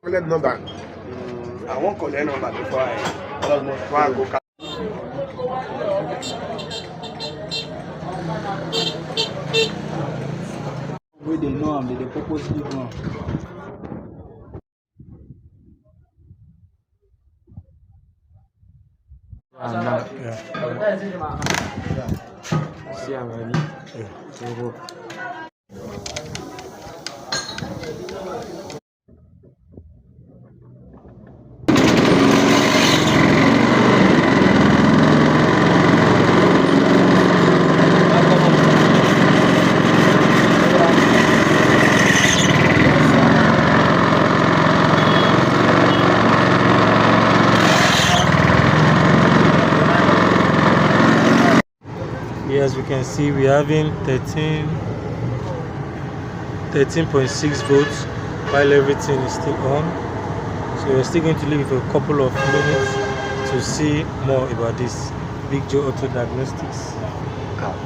Collect number. I won't collect number before I go. Where they know they purposely know. See, I'm ready. Yeah. Here, as we can see, we're having 13.6 volts while everything is still on. So we're still going to leave it for a couple of minutes to see more about this. Big Joe Auto Diagnostics out.